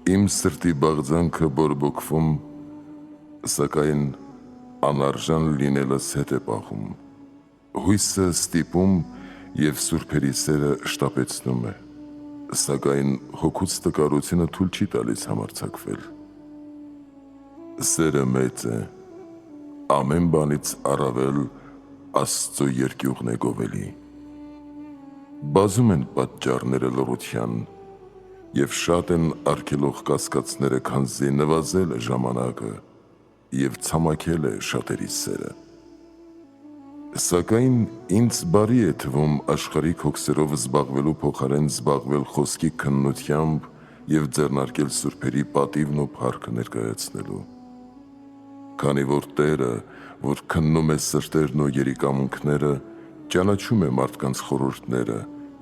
Իմ սրտի բաղձանքը բորբոքվում, սակայն անարժան լինելս հետ է պահում։ Հույսը ստիպում և սուրբերի սերը շտապեցնում է, սակայն հոգուց տկարությունը թույլ չի տալիս համարձակվել։ Սերը մեծ է, ամեն բանից առավել Աստծո երկյուղն է գովելի։ Բազում են պատճառները լռության, և շատ են արգելող կասկածները, քանզի նվազել է ժամանակը և ցամաքել է շատերի սերը։ Սակայն ինձ բարի է թվում աշխարհիկ հոգսերով զբաղվելու փոխարեն զբաղվել խոսքի քննությամբ և ձեռնարկել սուրբերի պատիվն ու փառքը ներկայացնելու։ Քանի որ Տերը, որ քննում է սրտերն ու երիկամունքները, ճանաչում է մարդկանց խորհուրդները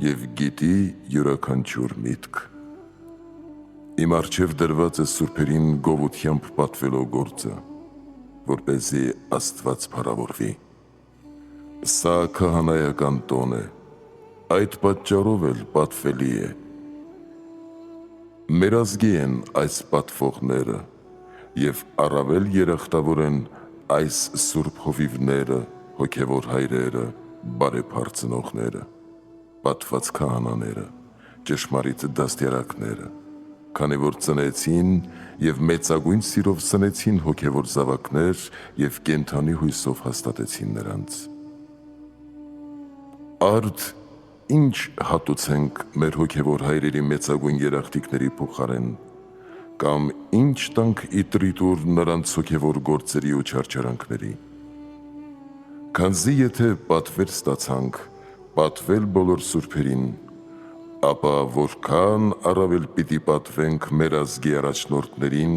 և գիտի յուրաքանչյուր միտք։ Իմ առջև դրված է սուրբերին գովությամբ պատվելու գործը, որպեսզի Աստված փառավորվի։ Սա քահանայական տոն է, այդ պատճառով էլ պատվելի է։ Մեր ազգի են այս պատվողները, և առավել երախտավոր են այս սուրբ հովիվները, հոգևոր հայրերը, բարեփառ ծնողները, պատված քահանաները, ճշմարիտ դաստիարակները, քանի որ ծնեցին և մեծագույն սիրով սնեցին հոգևոր զավակներ և կենդանի հույսով հաստատեցին նրանց։ Արդ ինչ հատուցենք մեր հոգևոր հայրերի մեծագույն երախտիկների փոխարեն, կամ ինչ տանք իտրիտուր նրանց հոգևոր գործերի ու չարչարանքների։ Քանզի եթե պատվեր ստացանք, պատվել բոլոր սուրբերին, ապա որքան առավել պիտի պատվենք մեր ազգի առաջնորդներին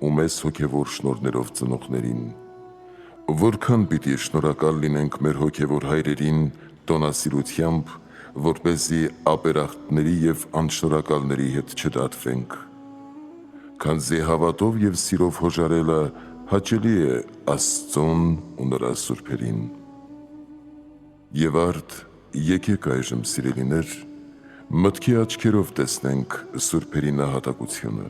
ու մեզ հոգևոր շնորհներով ծնողներին։ Որքան պիտի շնորհակալ լինենք մեր հոգևոր հայրերին տոնասիրությամբ, որպեսզի ապերախտների և անշնորհակալների հետ չդատվենք։ Քանզի հավատով և սիրով հոժարելը հաճելի է Աստծուն ու նրա սուրբերին։ Եվ արդ եկեք այժմ, սիրելիներ, մտքի աչքերով տեսնենք սուրբերի նահատակությունը։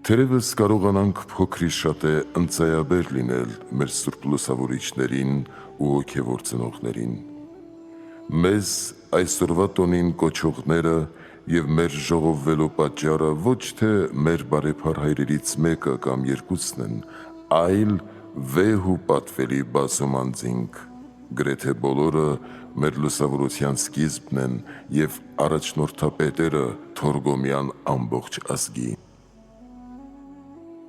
Թերևս կարողանանք փոքրիշատե ընծայաբեր լինել մեր սուրբ լուսավորիչներին ու հոգևոր ծնողներին։ Մեզ այսօրվա տոնին կոչողները և մեր ժողովվելու պատճառը ոչ թե մեր բարեփառ հայրերից մեկը կամ երկուսն են, այլ վեհ ու պատվելի բազում անձինք, գրեթե բոլորը մեր լուսավորության սկիզբն են և առաջնորդապետերը Թորգոմյան ամբողջ ազգի։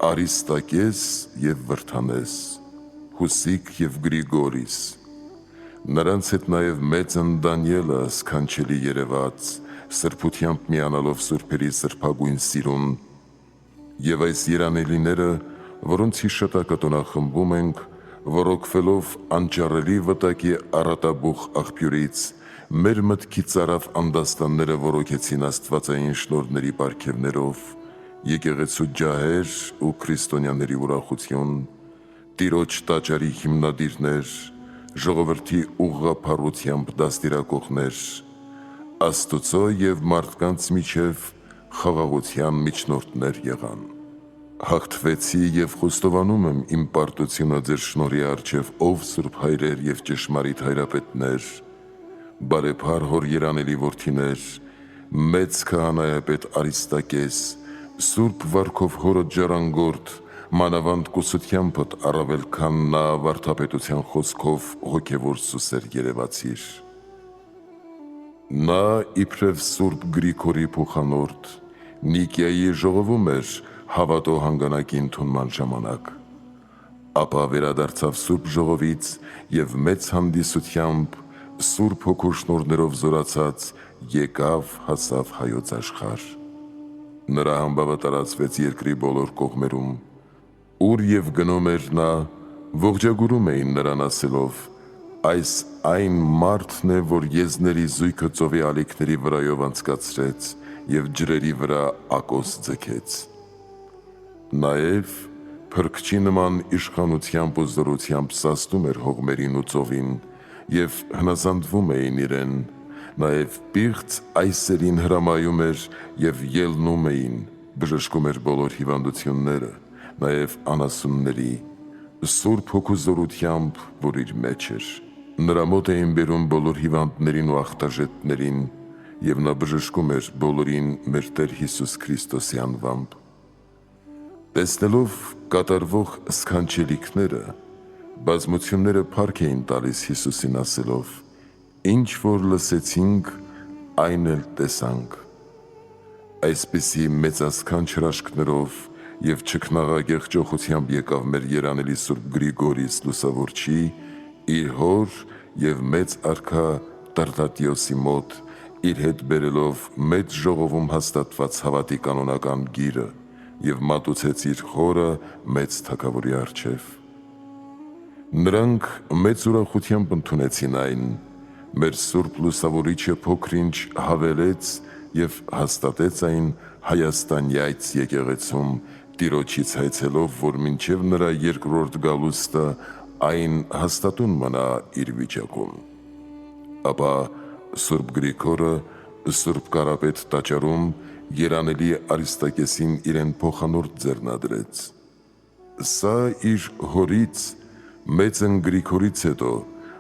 Արիստակես և Վրդանես, Հուսիկ և Գրիգորիս, նրանց հետ նաև մեծն Դանիելը սքանչելի երևաց, սրբությամբ միանալով սուրբերի սրբագույն սիրուն, և այս երանելիները, որոնց հիշատակը տոնախմբում ենք, ոռոգվելով անճարելի վտակի առատաբուխ աղբյուրից, մեր մտքի ծարավ անդաստանները ոռոգեցին աստվածային շնորհների պարգևներով, եկեղեցու ջահեր ու քրիստոնյաների ուրախություն, Տիրոջ տաճարի հիմնադիրներ, ժողովրդի ուղղափառությամբ դաստիարակողներ, Աստծո և մարդկանց միջև խաղաղության միջնորդներ եղան։ Հաղթվեցի և խոստովանում եմ իմ պարտությունը ձեր շնորհի առջև, ով սուրբ հայրեր և ճշմարիտ հայրապետներ, բարեփառ հոր երանելի որդիներ, մեծ քահանայապետ Արիստակես, սուրբ վարքով հորդ ժառանգորդ, մանավանդ կուսությամբդ առավել քան նա վարդապետության խոսքով հոգևոր սուսեր երևացիր։ Նա իբրև սուրբ Գրիգորի փոխանորդ, Նիկիայի ժողովում էր հավատո հանգանակի ընդունման ժամանակ, ապա վերադարձավ սուրբ ժողովից և մեծ հանդիսությամբ, սուրբ հոգու շնորհներով զորացած, եկավ հասավ հայոց աշխարհ։ Նրա համբավը տարածվեց երկրի բոլոր կողմերում, ուր և գնում էր նա, ողջագուրում էին նրան ասելով. այս այն մարդն է, որ եզների զույգը ծովի ալիքների վրայով անցկացրեց և ջրերի վրա ակոս ձգեց։ Նաև փրկչի նման իշխանությամբ ու զորությամբ սաստում էր հողմերին ու ծովին և հնազանդվում էին իրեն, նաև պիղծ այսերին հրամայում էր և ելնում էին, բժշկում էր բոլոր հիվանդությունները, նաև անասունների, Սուրբ Հոգու զորությամբ, որ իր մեջ էր։ Նրա մոտ էին բերում բոլոր հիվանդներին ու ախտաժետներին, և նա բժշկում էր բոլորին մեր Տեր Հիսուս Քրիստոսի անվամբ։ Տեսնելով կատարվող սքանչելիքները, բազմությունները փառք էին տալիս Հիսուսին ասելով. «Ինչ որ լսեցինք, այն էլ տեսանք»։ Այսպիսի մեծասքանչ հրաշքներով և չքնաղագեղ ճոխությամբ եկավ մեր երանելի Սուրբ Գրիգորիս Լուսավորչի իր հոր և մեծ արքա Տարտատիոսի մոտ, իր հետ բերելով մեծ ժողովում հաստատված հավատի կանոնական գիրը և մատուցեց իր հորը մեծ թագավորի առջև։ Նրանք մեծ ուրախությամբ ընդունեցին այն, մեր Սուրբ Լուսավորիչը փոքր-ինչ հավելեց և հաստատեց այն Հայաստանյաց եկեղեցում, Տիրոջից հայցելով, որ մինչև նրա երկրորդ գալուստը այն հաստատուն մնա իր վիճակում։ Ապա Սուրբ Գրիգորը Սուրբ Կարապետ տաճարում երանելի Արիստակեսին իրեն փոխանորդ ձեռնադրեց։ Սա իր հորից, մեծն Գրիգորից հետո,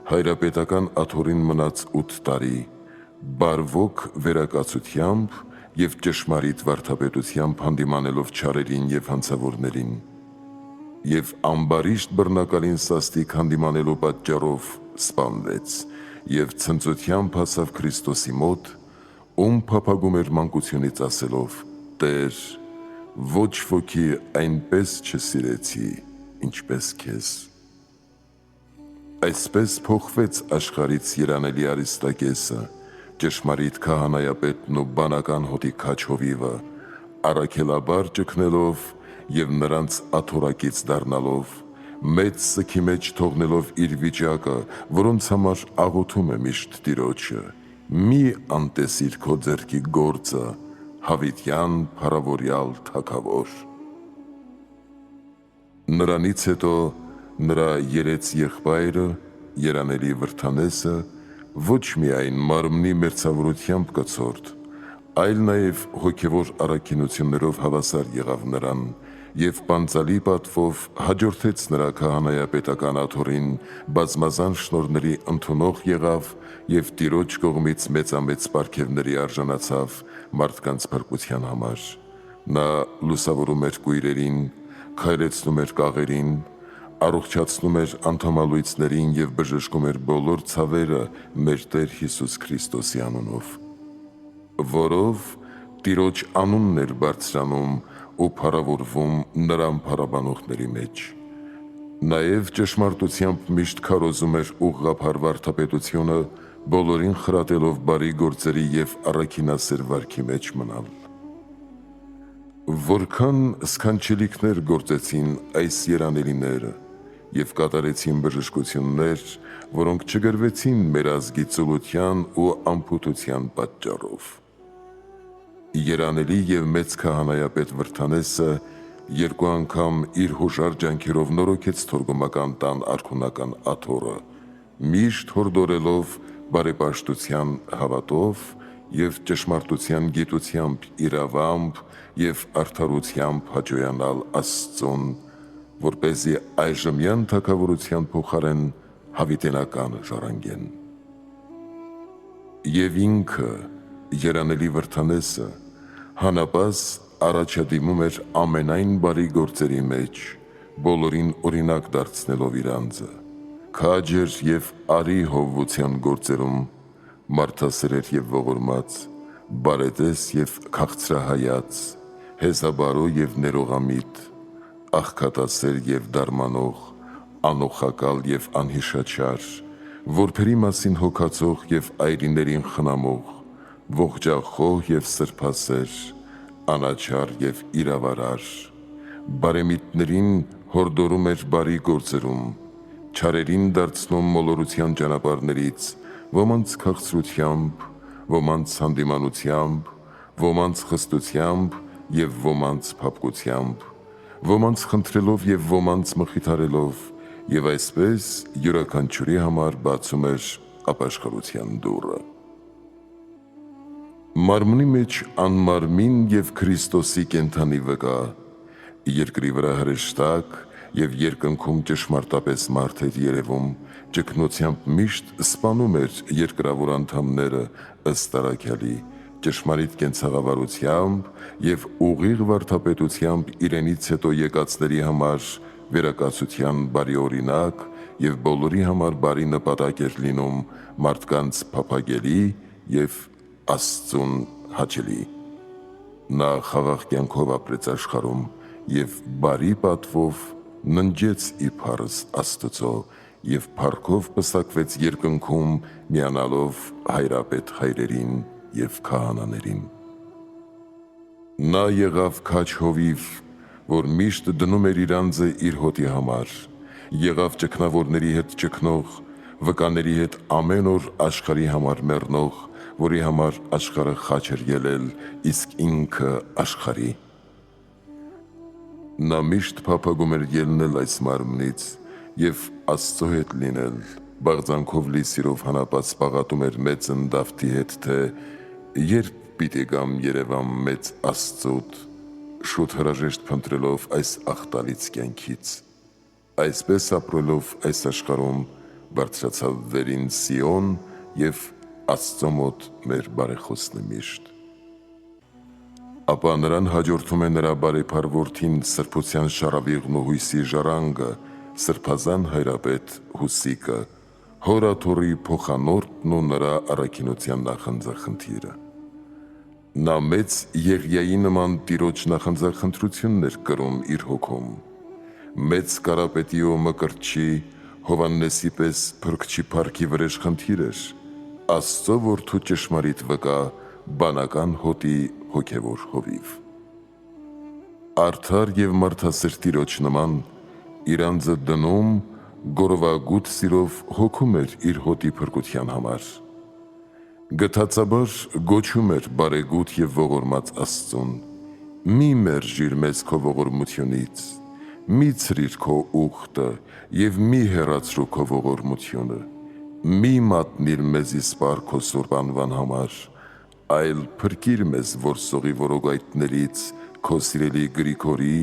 հայրապետական աթոռին մնաց 8 տարի, բարվոք վերակացությամբ և ճշմարիտ վարդապետությամբ հանդիմանելով չարերին և հանցավորներին, և ամբարիշտ բռնակալին սաստիկ հանդիմանելու պատճառով սպանվեց և ցնծությամբ հասավ Քրիստոսի մոտ, ում փափագում էր մանկությունից ասելով. «Տեր, ոչ ոքի այնպես չսիրեցի, ինչպես քեզ»։ Այսպես փոխվեց աշխարհից երանելի Արիստակեսը, ճշմարիտ քահանայապետն ու բանական հոտի քաչ հովիվը, առաքելաբար ճգնելով և նրանց աթոռակից դառնալով, մեծ սգի մեջ թողնելով իր վիճակը, որոնց համար աղոթում է միշտ Տիրոջը. «Մի անտեսիր քո ձեռքի գործը, հավիտյան փառավորյալ Թագավոր»։ Նրանից հետո նրա երեց եղբայրը, երանելի Վրդանեսը, ոչ միայն մարմնի մերձավորությամբ կցորդ, այլ նաև հոգևոր առաքինություններով հավասար եղավ նրան և պանծալի պատվով հաջորդեց նրա քահանայապետական աթոռին, բազմազան շնորհների ընդունող եղավ և Տիրոջ կողմից մեծամեծ պարգևների արժանացավ մարդկանց փրկության համար։ Նա լուսավորում էր կույրերին, քայլեցնում էր կաղերին, առողջացնում էր անդամալույծներին և բժշկում էր բոլոր ցավերը մեր Տեր Հիսուս Քրիստոսի անունով, որով Տիրոջ անունն էր բարձրանում ու փառավորվում նրան փառաբանողների մեջ։ Նաև ճշմարտությամբ միշտ քարոզում էր ուղղափառ վարդապետությունը, բոլորին խրատելով բարի գործերի և առաքինասեր վարքի մեջ մնալ։ Որքան սքանչելիքներ գործեցին այս երանելիները և կատարեցին բժշկություններ, որոնք չգրվեցին մեր ազգի ծուլության ու անփութության պատճառով։ Երանելի և մեծ քահանայապետ Վրդանեսը 2 անգամ իր հուժար ջանքերով նորոգեց թորգոմական տան արքունական աթոռը, միշտ հորդորելով բարեպաշտության հավատով և ճշմարտության գիտությամբ իրավամբ և արդարությամբ հաճոյանալ Աստծուն, որպեսզի այժմյան թագավորության փոխարեն հավիտենականը ժառանգեն։ Եվ ինքը, երանելի Վրդանեսը, հանապազ առաջադիմում էր ամենայն բարի գործերի մեջ, բոլորին օրինակ դարձնելով իր անձը, քաջ էր և արի հովվության գործերում, մարդասեր և ողորմած, բարետես և քաղցրահայաց, հեզաբարո և ներողամիտ, աղքատասեր և դարմանող, անօխակալ և անհիշաչար, որբերի մասին հոգացող և այրիներին խնամող, ողջախոհ և սրբասեր, անաչառ և իրավարար, բարեմիտներին հորդորում էր բարի գործերում, չարերին դարձնում մոլորության ճանապարհներից, ոմանց քաղցրությամբ, ոմանց հանդիմանությամբ, ոմանց խստությամբ և ոմանց փափկությամբ, ոմանց խնդրելով և ոմանց մխիթարելով, և այսպես յուրաքանչյուրի համար բացում էր ապաշխարության դուռը։ Մարմնի մեջ անմարմին և Քրիստոսի կենդանի վկա, երկրի վրա հրեշտակ և երկնքում ճշմարտապես մարդ էր երևում, ճգնությամբ միշտ սպանում էր երկրավոր անդամները ըստ առաքյալի, ճշմարիտ կենցաղավարությամբ և ուղիղ վարդապետությամբ իրենից հետո եկածների համար վերակացության բարի օրինակ և բոլորի համար բարի նպատակ էր լինում մարդկանց փափագելի և Աստծուն հաճելի։ Նա խաղաղ կյանքով ապրեց աշխարհում և բարի պատվով ննջեց իբարս Աստծո և փառքով պսակվեց երկնքում միանալով հայրապետ հայրերին և քահանաներին։ Նա եղավ քաջ հովիվ, որ միշտ դնում էր իր անձը իր հոտի համար, եղավ ճգնավորների հետ ճգնող, վկաների հետ ամեն օր աշխարհի համար մեռնող, որի համար աշխարհը խաչ էր ելել, իսկ ինքը աշխարհի։ Նա միշտ փափագում էր ելնել այս մարմնից և Աստծո հետ լինել, բաղձանքով լի սիրով հանապած պաղատում էր մեծն Դավթի հետ, թե երբ պիտի գամ երևամ մեծ Աստծուդ, շուտ հրաժեշտ փնտրելով այս աղտալից կյանքից։ Այսպես ապրելով այս աշխարհում բարձրացավ վերին Սիոն և Աստծո մոտ մեր բարեխոսն է միշտ։ Ապա նրան հաջորդում է նրա բարեփառ որդին սրբության շառավիղն ու հույսի ժառանգը, սրբազան հայրապետ Հուսիկը, հոր աթոռի փոխանորդն ու նրա առաքինության նախանձախնդիրը։ Նա մեծ Եղիայի նման Տիրոջ նախանձախնդրությունն էր կրում իր հոգում, մեծ Կարապետի ու Մկրտչի, Հովհաննեսի պես Փրկչի փառքի վրեժխնդիր էր, Աստծո որդու ճշմարիտ վկա, բանական հոտի հոգևոր հովիվ։ Արդար և մարդասեր Տիրոջ նման իր անձը դնում, գորովագութ սիրով հոգում էր իր հոտի փրկության համար։ Գթածաբար գոչում էր բարեգութ և ողորմած Աստծուն. «Մի մերժիր մեզ քո ողորմությունից, մի ցրիր քո ուխտը և մի հեռացրու քո ողորմությունը, մի մատնիր մեզի սպառ քո սուրբ անվան համար, այլ փրկիր մեզ որսողի որոգայթներից, քո սիրելի Գրիգորի,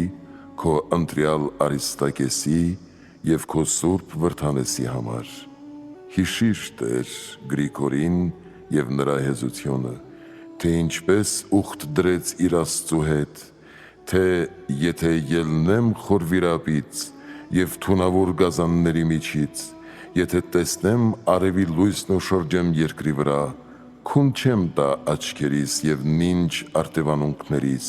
քո ընտրյալ Արիստակեսի և քո սուրբ Վրդանեսի համար։ Հիշիր, Տեր, Գրիգորին և նրա հեզությունը, թե ինչպես ուխտ դրեց իր Աստծու հետ, թե եթե ելնեմ խոր վիրապից և թունավոր գազանների միջից, եթե տեսնեմ արևի լույսն ու շրջեմ երկրի վրա, քուն չեմ տա աչքերիս և նինջ արտևանունքներիս,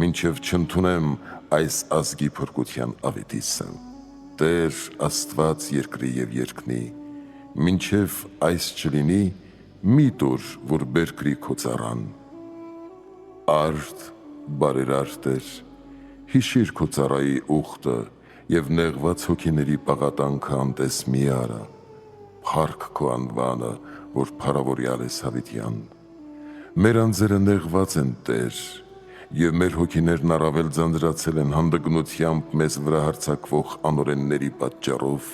մինչև չընդունեմ այս ազգի փրկության ավետիսը։ Տեր Աստված երկրի և երկնի, մինչև այս չլինի, մի տուր, որ բերկրի քո ծառան։ Արդ, բարերար Տեր, հիշիր քո ծառայի ուխտը և նեղված հոգիների պաղատանքը անտես մի արա, փառք քո անվանը, որ փառավորյալ ես հավիտյան։ Մեր անձերը նեղված են, Տեր, և մեր հոգիներն առավել ձանձրացել են հանդգնությամբ մեզ վրա հարձակվող անօրենների պատճառով։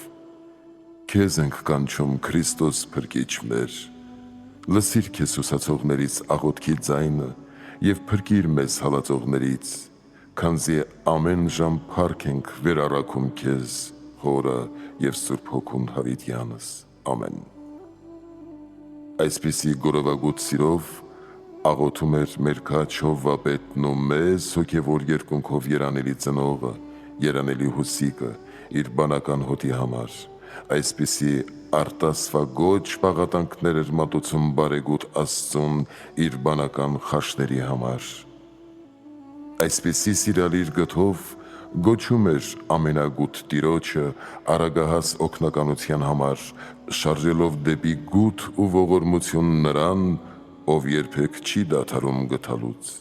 Քեզ ենք կանչում, Քրիստոս փրկիչ մեր, լսիր քեզ հուսացողներից աղոթքի ձայնը և փրկիր մեզ հալածողներից, քանզի ամեն ժամ փառք ենք վերառաքում քեզ, Հորը և Սուրբ Հոգուն հավիտյանս։ Ամեն։ Այսպիսի գորովագութ սիրով աղոթում էր մեր քաջ Հովվապետն ու մեծ հոգևոր երկունքով երանելի ծնողը, երանելի Հուսիկը, իր բանական հոտի համար, այսպիսի արտասվագոչ պաղատանքներ էր մատուցում բարեգութ Աստծուն իր բանական խաշների համար։ Այսպիսի սիրալիր գթով գոչում էր ամենագութ Տիրոջը արագահաս օգնականության համար, շարժելով դեպի գութ ու ողորմություն նրան, ով երբեք չի դադարում գթալուց։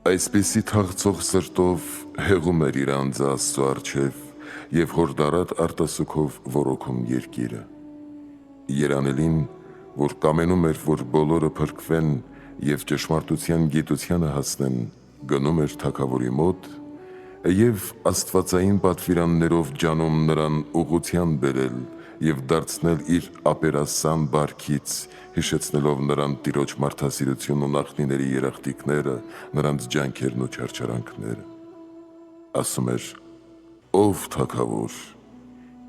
Այսպիսի թախծող սրտով հեղում էր իր անձը Աստծո առջև և հորդառատ արտասուքով ոռոգում երկիրը։ Երանելին, որ կամենում էր, որ բոլորը փրկվեն և ճշմարտության գիտությանը հասնեն, գնում էր թագավորի մոտ և աստվածային պատվիրաններով ջանում նրան ուղղության բերել և դարձնել իր ապերասան բարքից, հիշեցնելով նրան տիրոջ մարդասիրություն ու նախնիների երախտիկները, նրանց ջանքերն ու չարչարանքները։ Ասում էր. «Ով թագավոր,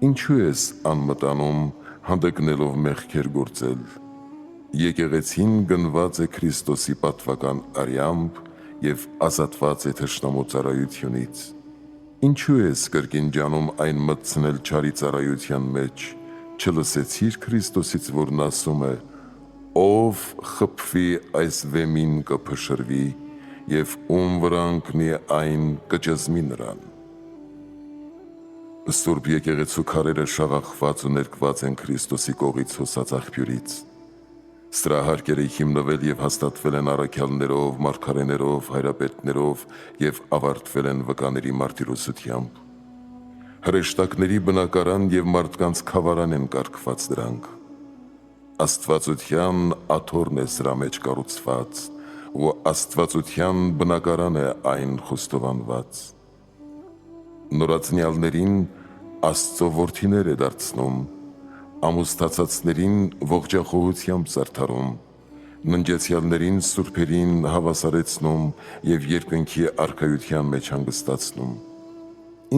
ինչու ես անմտանում հանդգնելով մեղքեր գործել։ Եկեղեցին գնված է Քրիստոսի պատվական արյամբ և ազատված է թշնամու ծառայությունից։ Ինչու ես կրկինջանում այն մտցնել չարի ծառայության մեջ, չլսեցիր Քրիստոսից, որն ասում է. «Ով խփվի այս վեմին կփշրվի, և ում վրա ընկնի այն կճզմի նրան»։ Սուրբ եկեղեցու քարերը շաղախված ու ներկված են Քրիստոսի կողից հոսած աղբյուրից։ Սրա հարկերը հիմնվել և հաստատվել են առաքյալներով, մարգարեներով, հայրապետներով և ավարտվել են վկաների մարտիրոսությամբ։ Հրեշտակների բնակարան և մարդկանց քավարան են կարգված դրանք։ Աստվածության աթոռն է սրա մեջ կառուցված, ու աստվածության բնակարան է այն խոստովանված։ Նորածնյալներին Աստծո որդիներ է դարձնում, ամուսնացածներին ողջախոհությամբ զարդարում, ննջեցյալներին սուրբերին հավասարեցնում և երկնքի արքայության մեջ հանգստացնում։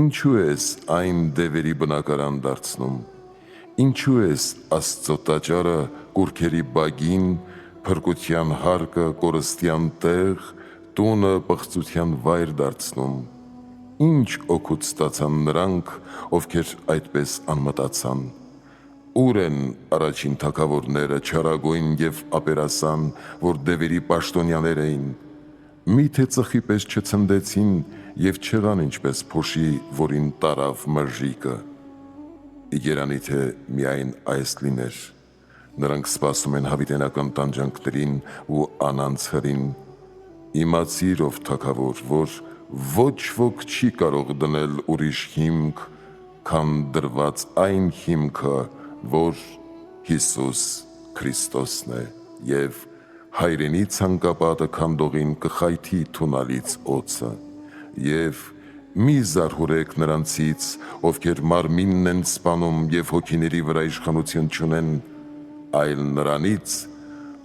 Ինչու ես այն դևերի բնակարան դարձնում, ինչու ես Աստծո տաճարը կուռքերի բագին, փրկության հարկը կորստյան տեղ, տունը պղծության վայր դարձնում։ Ինչ օգուտ ստացան նրանք, ովքեր այդպես անմտացան։ Ուր են առաջին թագավորները, չարագույն և ապերասան, որ դևերի պաշտոնյաներ էին։ Միթե ծխի պես չցնդեցին և չեղան ինչպես փոշի, որին տարավ մրրիկը։ Երանի թե միայն այս լիներ։ Նրանք սպասում են հավիտենական տանջանքներին ու անանց հրին։ Իմացիր, ով թագավոր, որ ոչ ոք չի կարող դնել ուրիշ հիմք, քան դրված այն հիմքը, որ Հիսուս Քրիստոսն է, և հայրենի ցանկապատը քանդողին կխայթի թունալից օձը, և մի զարհուրեք նրանցից, ովքեր մարմինն են սպանում և հոգիների վրա իշխանություն չունեն, այլ նրանից,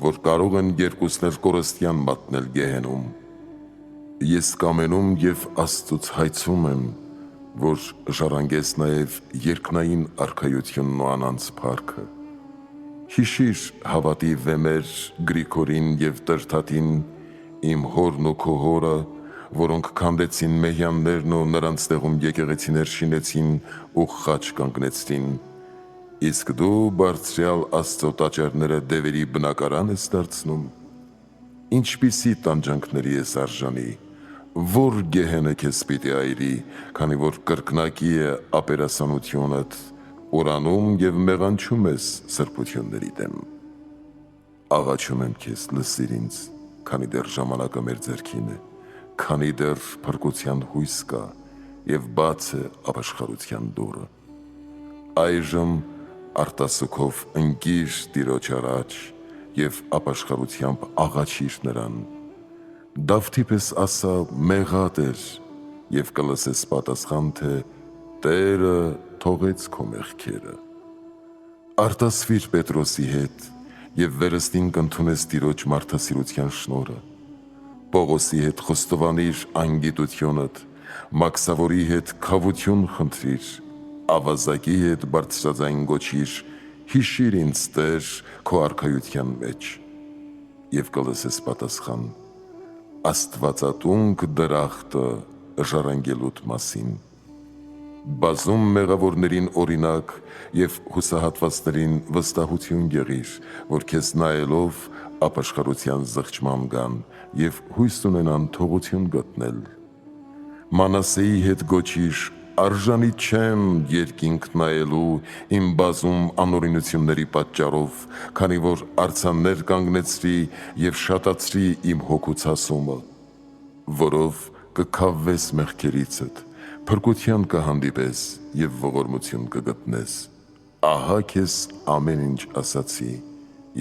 որ կարող են երկուսն էլ կորստյան մատնել գեհենում։ Ես կամենում և Աստծուց հայցում եմ, որ ժառանգես նաև երկնային արքայությունն ու անանց փառքը։ Հիշիր հավատի վեմեր Գրիգորին և Տրդատին, իմ հորն ու քո հորը, որոնք քանդեցին մեհյաններն ու նրանց տեղում եկեղեցիներ շինեցին ու խաչ կանգնեցրին, իսկ դու բարձրյալ Աստծո տաճարները դևերի բնակարան ես դարձնում։ Ինչպիսի տանջանքների ես արժանի, որ գեհենը քեզ պիտի այրի, քանի որ կրկնակի է ապերասանությունդ, ուրանում և մեղանչում ես սրբությունների դեմ։ Աղաչում եմ քեզ, լսիր ինձ, քանի դեռ ժամանակը մեր ձեռքին է, քանի դեռ փրկության հույս կա և բաց է ապաշխարության դուռը։ Այժմ արտասուքով ընկիր Տիրոջ առաջ և ապաշխարությամբ աղաչիր նրան։ Դավթի պես ասա՝ մեղա՛Տեր, և կլսես պատասխան, թե Տերը թողեց քո մեղքերը։ Արտասվիր Պետրոսի հետ և վերստին կընդունես Տիրոջ մարդասիրության շնորհը։ Պողոսի հետ խոստովանիր անգիտությունդ, Մաքսավորի հետ քավություն խնդրիր, ավազակի հետ բարձրաձայն գոչիր. «Հիշիր ինձ, Տեր, քո արքայության մեջ», և կլսես պատասխան. «Աստվածատունկ դրախտը ժառանգելուդ մասին»։ Բազում մեղավորներին օրինակ և հուսահատվածներին վստահություն եղիր, որ քեզ նայելով ապաշխարության զղջման գան և հույս ունենան թողություն գտնել։ Մանասեի հետ գոչիր. «Արժանի չեմ երկինք նայելու իմ բազում անօրինությունների պատճառով, քանի որ արձաններ կանգնեցրի և շատացրի իմ հոգու ցասումը, որով կքավվես մեղքերիցդ, փրկության կհանդիպես և ողորմություն կգտնես։ Ահա քեզ ամեն ինչ ասացի,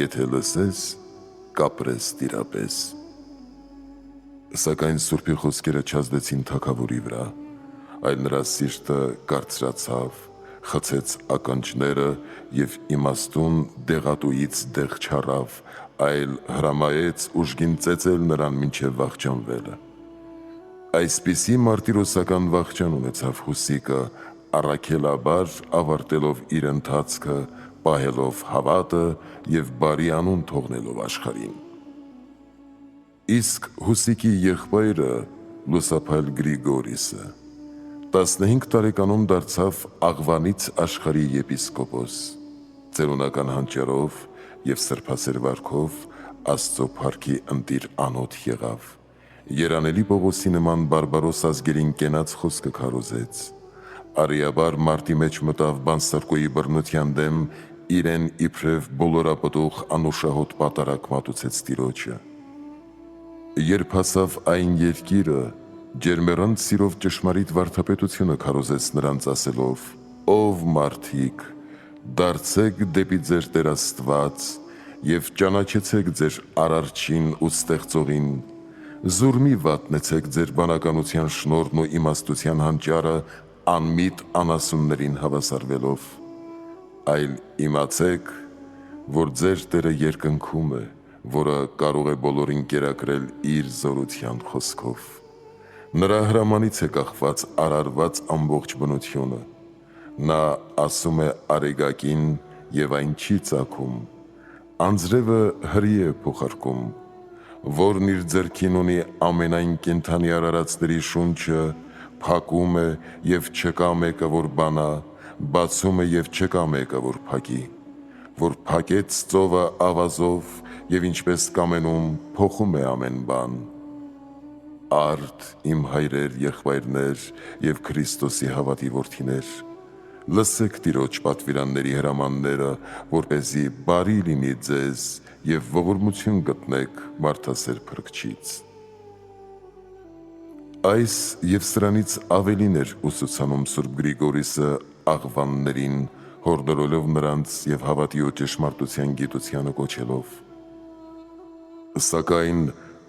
եթե լսես, կապրես տիրապես»։ Սակայն Սուրբի խոսքերը չազդեցին թագավորի վրա, այլ նրա սիրտը կարծրացավ, խցեց ականջները և իմաստուն դեղատուից դեղ չառավ, այլ հրամայեց ուժգին ծեծել նրան մինչև վախճանվելը։ Այսպիսի մարտիրոսական վախճան ունեցավ Հուսիկը, առաքելաբար ավարտելով իր ընթացքը, պահելով հավատը և բարի անուն թողնելով աշխարհին։ Իսկ Հուսիկի եղբայրը Լուսափայլ Գրիգորիսը 15 տարեկանում դարձավ Աղվանից աշխարհի եպիսկոպոս, ծերունական հանճարով և սրբասեր վարքով Աստծո փառքի ընտիր անոթ եղավ, Երանելի Պողոսի նման բարբարոս ազգերին կենաց խոսքը քարոզեց, արիաբար մարտի մեջ մտավ Բանսարկոյի բռնության դեմ, իրեն իբրև բոլորապտուղ անուշահոտ պատարագ մատուցեց Տիրոջը։ Երբ հասավ այն երկիրը, ջերմեռանդ սիրով ճշմարիտ վարդապետությունը քարոզեց նրանց ասելով. «Ով մարդիկ, դարձեք դեպի ձեր Տեր Աստված և ճանաչեցեք ձեր Արարչին ու Ստեղծողին, զուր մի վատնեցեք ձեր բանականության շնորհն ու իմաստության հանճարը անմիտ անասուններին հավասարվելով, այլ իմացեք, որ ձեր Տերը երկնքում է, որը կարող է բոլորին կերակրել իր զորության խոսքով։ Նրա հրամանից է կախված արարված ամբողջ բնությունը, նա ասում է արեգակին և այն չի ծագում, անձրևը հրի է փոխարկում, որն իր ձեռքին ունի ամենայն կենդանի արարածների շունչը, փակում է և չկա մեկը, որ բանա, բացում է և չկա մեկը, որ փակի, որ փակեց ծովը ավազով և ինչպես կամենում փոխում է ամեն բան։ Արդ իմ հայրեր, եղբայրներ և Քրիստոսի հավատի որդիներ, լսեք Տիրոջ պատվիրանների հրամանները, որպեսզի բարի լինի ձեզ և ողորմություն գտնեք մարդասեր Փրկչից»։ Այս և սրանից ավելին էր ուսուցանում Սուրբ Գրիգորիսը աղվաններին, հորդորելով նրանց և հավատի ու ճշմարտության գիտությանը կոչելով։ Սակայն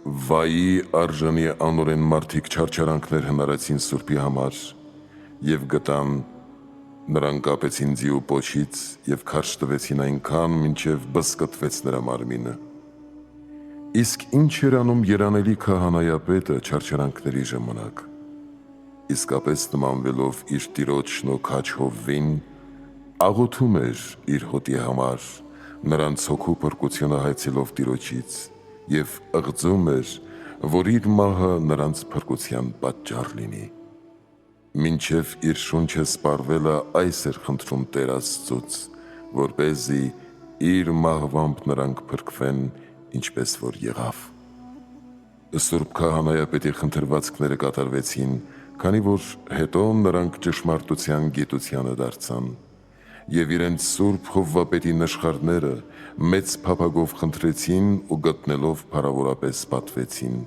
վայի արժանի անօրեն մարդիկ չարչարանքներ հնարեցին Սուրբի համար և գտան, նրան կապեցին ձիու պոչից և քարշ տվեցին այնքան, մինչև բզկտվեց նրա մարմինը։ Իսկ ինչ էր անում երանելի քահանայապետը չարչարանքների ժամանակ։ Իսկապես նմանվելով իր տիրոջն ու քաջ Հովվին, աղոթում էր իր հոտի համար, նրանց հոգու փրկությունը հայցելով Տիրոջից և ըղձում էր, որ իր մահը նրանց փրկության պատճառ լինի։ Մինչև իր շունչը սպառվելը այս էր խնդրում Տեր Աստծուց, որպեսզի իր մահվամբ նրանք փրկվեն, ինչպես որ եղավ։ Սուրբ քահանայապետի խնդրվածքները կատարվեցին, քանի որ հետո նրանք ճշմարտության գիտությանը դարձան և իրենց Սուրբ Հովվապետի նշխարները մեծ փափագով խնդրեցին ու գտնելով փառավորապես պատվեցին,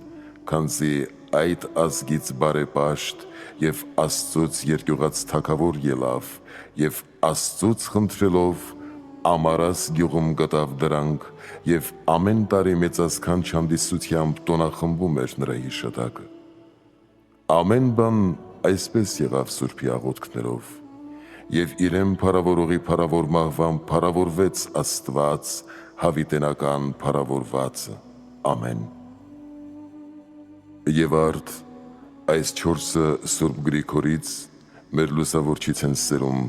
քանզի այդ ազգից բարեպաշտ և Աստծուց երկյուղած թագավոր ելավ և Աստծուց խնդրելով Ամարաս գյուղում գտավ դրանք և ամեն տարի մեծազգան չանդիսությամբ տոնախմբում էր նրա հիշատակը։ Ամեն բան այսպես եղավ Սուրբի աղոթքներով և իրեն փառավորողի փառավոր մահվամբ փառավորվեց Աստված հավիտենական փառավորվածը։ Ամեն։ Եվ արդ այս չորսը Սուրբ Գրիգորից մեր լուսավորչից են սերում,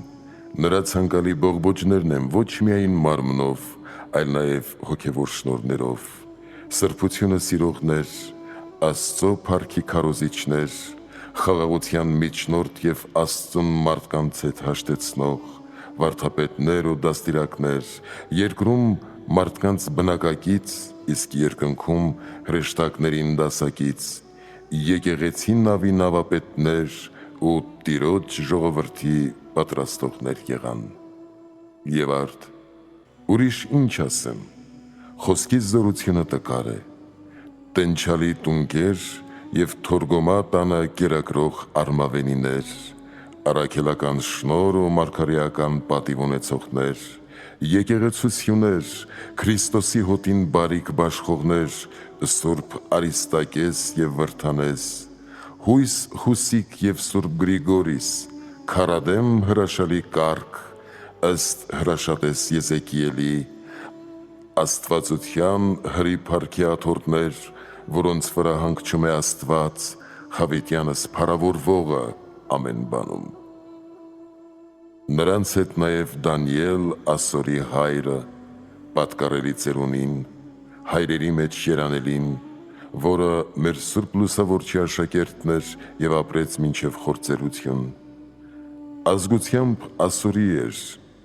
նրա ցանկալի բողբոջներն են ոչ միայն մարմնով, այլ նաև հոգևոր շնորհներով, սրբությունը սիրողներ, Աստծո փառքի քարոզիչներ, խաղաղության միջնորդ և Աստծուն մարդկանց հետ հաշտեցնող, վարդապետներ ու դաստիարակներ, երկրում մարդկանց բնակակից, իսկ երկնքում հրեշտակներին դասակից, եկեղեցի նավի նավապետներ ու Տիրոջ ժողովրդի պատրաստողներ եղան։ Եվ արդ ուրիշ ինչ ասեմ, խոսքից զորությունը տկար է, տենչալի տունկեր և թորգոմա տանը կերակրող արմավենիներ, առաքելական շնորհ ու մարգարեական պատիվ ունեցողներ, եկեղեցություններ, Քրիստոսի հոտին բարիք բաշխողներ, Սուրբ Արիստակես և Վրդանես, հույս Հուսիկ և Սուրբ Գրիգորիս, քարադեմ հրաշալի կարգ, ըստ հրաշատես Եզեկիելի, աստվածության հրի փառքի աթոռներ, որոնց վրա հանգչում է Աստված, Հավիտյանս փառավորվողը ամեն բանում։ Նրանց հետ նաև Դանիել, Ասորի հայրը, պատկառելի ծերունին, հայրերի մեջ երանելին, որը մեր Սուրբ Լուսավորչի աշակերտն էր և ապրեց մինչև խործերություն։ Ազգությամբ Ասորի էր,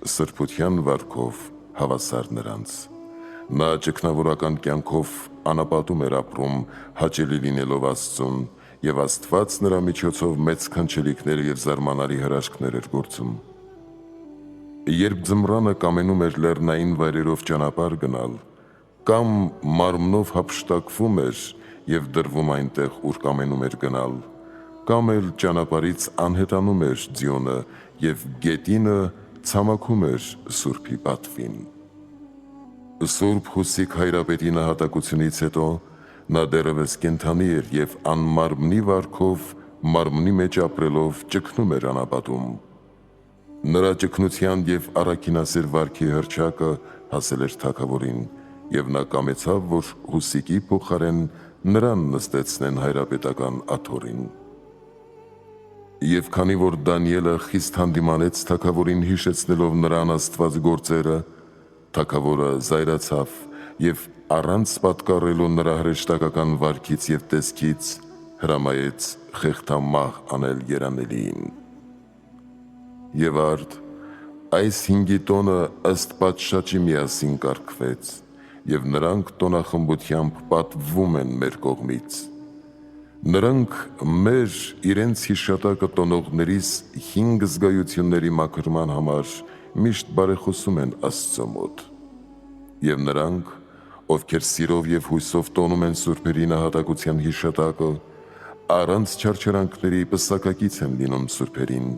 սրբության վարքով հավասար նրանց։ Նա ճգնավորական կյանքով անապատում էր ապրում, հաճելի լինելով Աստծուն, և Աստված նրա միջոցով մեծ քանչելիքներ և զարմանալի հրաշքներ էր գործում։ Երբ ձմռանը կամենում էր լեռնային վայրերով ճանապարհ գնալ, կամ մարմնով հափշտակվում էր և դրվում այնտեղ, ուր կամենում էր գնալ, կամ էլ ճանապարհից անհետանում էր ձյունը և գետինը ցամաքում էր Սուրբի պատվին։ Սուրբ Հուսիկ հայրապետի նահատակությունից հետո նա դեռևս կենդանի էր և անմարմնի վարքով, մարմնի մեջ ապրելով ճգնում էր անապատում։ Նրա ճգնության և առաքինասեր վարքի հռչակը հասել էր թագավորին, և նա կամեցավ, որ Հուսիկի փոխարեն նրան նստեցնեն հայրապետական աթոռին։ Եվ քանի որ Դանիելը խիստ հանդիմանեց թագավորին հիշեցնելով նրա անաստված գործերը, թագավորը զայրացավ և առանց պատկառելու նրա հրեշտակական վարքից և տեսքից հրամայեց խեղդամահ անել երանելիին։ Եվ արդ, այս 5 տոնը ըստ պատշաճի միասին կարգվեց, և նրանք տոնախմբությամբ պատվվում են մեր կողմից։ Նրանք մեր իրենց հիշատակը տոնողներիս 5 զգայությունների մաքրման համար միշտ բարեխոսում են Աստծո մոտ։ Եվ նրանք, ովքեր սիրով և հույսով տոնում են սուրբերի նահատակության հիշատակը, առանց չարչարանքների պսակակից են լինում սուրբերին,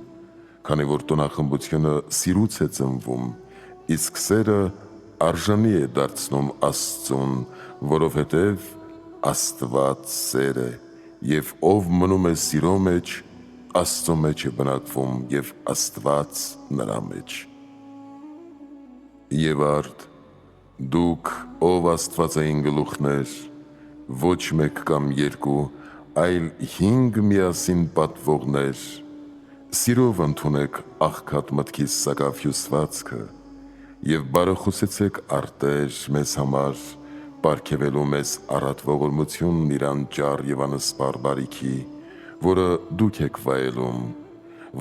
քանի որ տոնախմբությունը սիրուց է ծնվում, իսկ սերը արժանի է դարձնում Աստծուն, որովհետև Աստված սեր է, և ով մնում է սիրո մեջ, Աստծո մեջ է բնակվում և Աստված նրա մեջ։ Եվ արդ, դուք, ով աստվածային գլուխներ, ոչ մեկ կամ երկու, այլ 5 միասին պատվողներ, սիրով ընդունեք աղքատ մտքիս սակավ հյուսվածքը և բարեխոսեցեք արտեր մեզ համար, պարգևելու մեզ առատ ողորմությունն իր անճար և անսպառ բարիքի, որը դուք եք վայելում,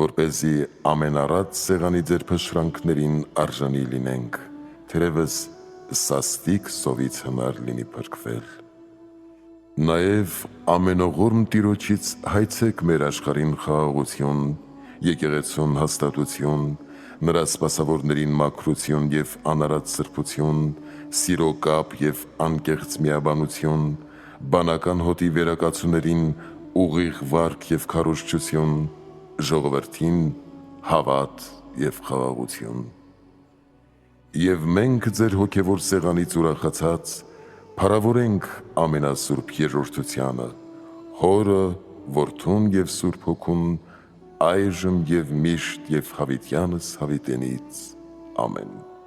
որպեսզի ամենառատ սեղանի ձեր փշրանքներին արժանի լինենք, թերևս սաստիկ սովից հնար լինի փրկվել։ Նաև ամենողորմ Տիրոջից հայցեք մեր աշխարհին խաղաղություն, եկեղեցուն հաստատություն, նրա սպասավորներին մաքրություն և անարատ սրբություն, սիրո կապ և անկեղծ միաբանություն, բանական հոտի վերակացուներին ուղիղ վարք և քարոզչություն, ժողովրդին հավատ և խաղաղություն։ Եվ մենք ձեր հոգևոր սեղանից ուրախացած փառավորենք ամենասուրբ Երրորդությանը, Հորը, Որդուն և Սուրբ Հոգուն, այժմ և միշտ և հավիտյանս հավիտենից։ Ամեն։